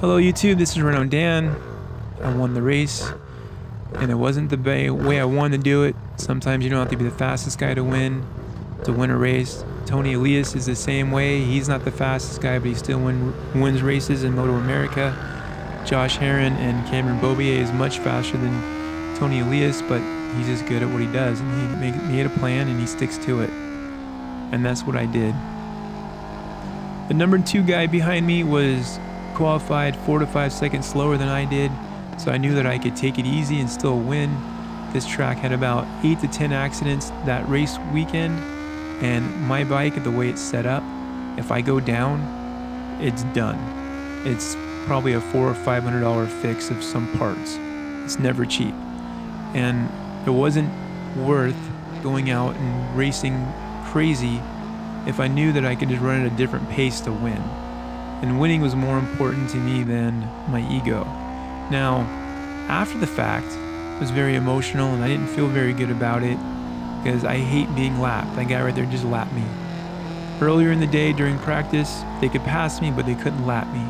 Hello YouTube, this is Reno Dan. I won the race, and it wasn't the way I wanted to do it. Sometimes you don't have to be the fastest guy to win a race. Tony Elias is the same way. He's not the fastest guy, but he still wins races in Moto America. Josh Herron and Cameron Bobier is much faster than Tony Elias, but he's just good at what he does, and he made a plan and he sticks to it. And that's what I did. The number 2 guy behind me was qualified 4 to 5 seconds slower than I did, so I knew that I could take it easy and still win. This track had about 8 to 10 accidents that race weekend, and my bike, the way it's set up, if I go down, it's done. It's probably a $400 or $500 fix of some parts. It's never cheap, and it wasn't worth going out and racing crazy if I knew that I could just run at a different pace to win. And winning was more important to me than my ego. Now, after the fact, it was very emotional and I didn't feel very good about it because I hate being lapped. That guy right there just lapped me. Earlier in the day during practice, they could pass me, but they couldn't lap me.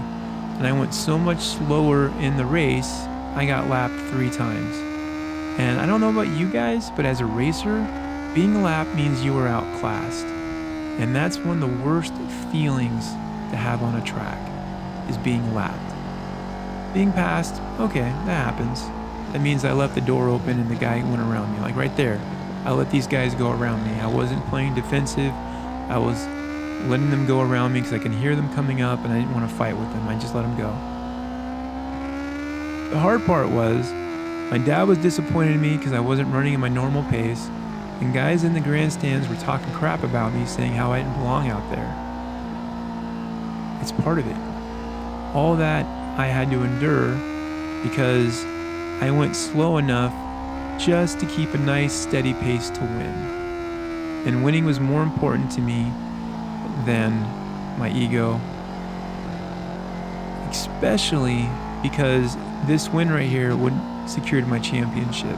And I went so much slower in the race, I got lapped 3 times. And I don't know about you guys, but as a racer, being lapped means you are outclassed. And that's one of the worst feelings to have on a track, is being lapped. Being passed, okay, that happens. That means I left the door open and the guy went around me, like right there. I let these guys go around me. I wasn't playing defensive. I was letting them go around me because I can hear them coming up and I didn't want to fight with them. I just let them go. The hard part was, my dad was disappointed in me because I wasn't running at my normal pace, and guys in the grandstands were talking crap about me, saying how I didn't belong out there. It's part of it. All that I had to endure because I went slow enough just to keep a nice steady pace to win. And winning was more important to me than my ego, especially because this win right here would secured my championship.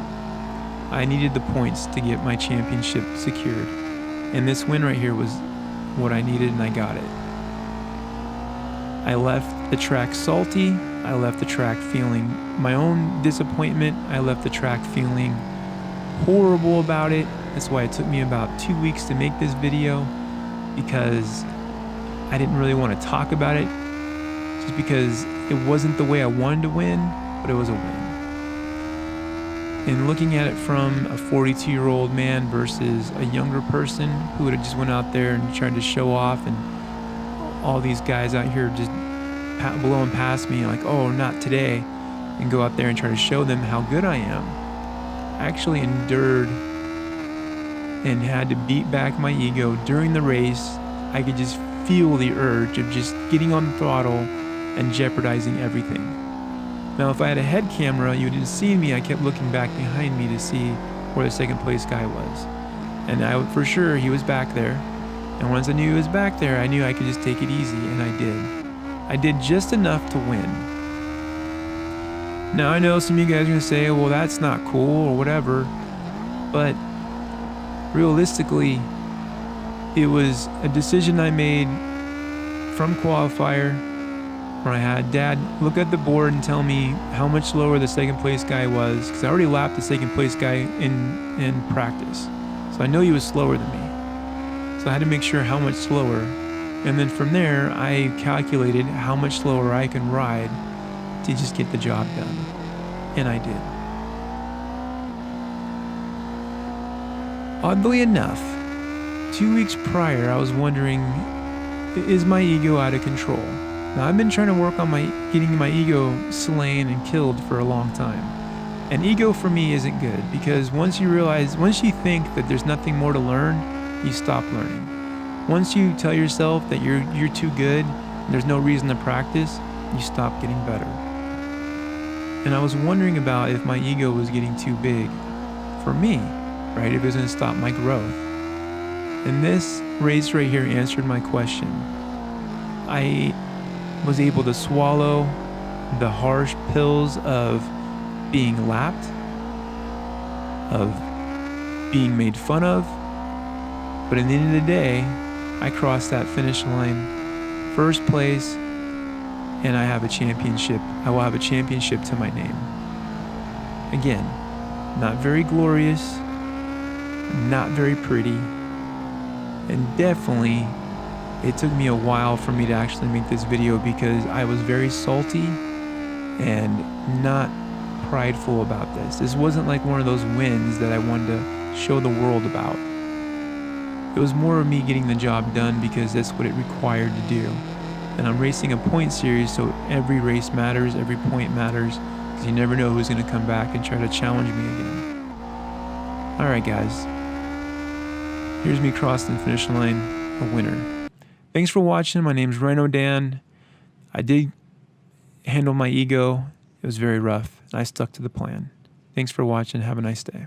I needed the points to get my championship secured, and this win right here was what I needed, and I got it. I left the track salty. I left the track feeling my own disappointment. I left the track feeling horrible about it. That's why it took me about 2 weeks to make this video, because I didn't really want to talk about it, just because it wasn't the way I wanted to win, but it was a win. And looking at it from a 42-year-old man versus a younger person who would have just went out there and tried to show off, and all these guys out here just blowing past me like, oh, not today, and go out there and try to show them how good I am. I actually endured and had to beat back my ego during the race. I could just feel the urge of just getting on the throttle and jeopardizing everything. Now, if I had a head camera, you would have seen me. I kept looking back behind me to see where the second place guy was. And for sure, he was back there. And once I knew he was back there, I knew I could just take it easy, and I did. I did just enough to win. Now, I know some of you guys are going to say, well, that's not cool or whatever. But realistically, it was a decision I made from qualifier, where I had Dad look at the board and tell me how much slower the second place guy was, because I already lapped the second place guy in practice. So I know he was slower than me. So I had to make sure how much slower. And then from there, I calculated how much slower I can ride to just get the job done. And I did. Oddly enough, 2 weeks prior, I was wondering, is my ego out of control? Now, I've been trying to work on getting my ego slain and killed for a long time. And ego for me isn't good, because once you think that there's nothing more to learn, you stop learning. Once you tell yourself that you're too good and there's no reason to practice, you stop getting better. And I was wondering about if my ego was getting too big for me, right? If it was going to stop my growth. And this race right here answered my question. I was able to swallow the harsh pills of being lapped, of being made fun of, but at the end of the day, I crossed that finish line, first place, and I have a championship. I will have a championship to my name. Again, not very glorious, not very pretty, and definitely it took me a while for me to actually make this video because I was very salty and not prideful about this. This wasn't like one of those wins that I wanted to show the world about. It was more of me getting the job done because that's what it required to do. And I'm racing a point series, so every race matters, every point matters, because you never know who's going to come back and try to challenge me again. Alright guys, here's me crossing the finish line, a winner. Thanks for watching. My name's Rhino Dan. I did handle my ego. It was very rough, and I stuck to the plan. Thanks for watching. Have a nice day.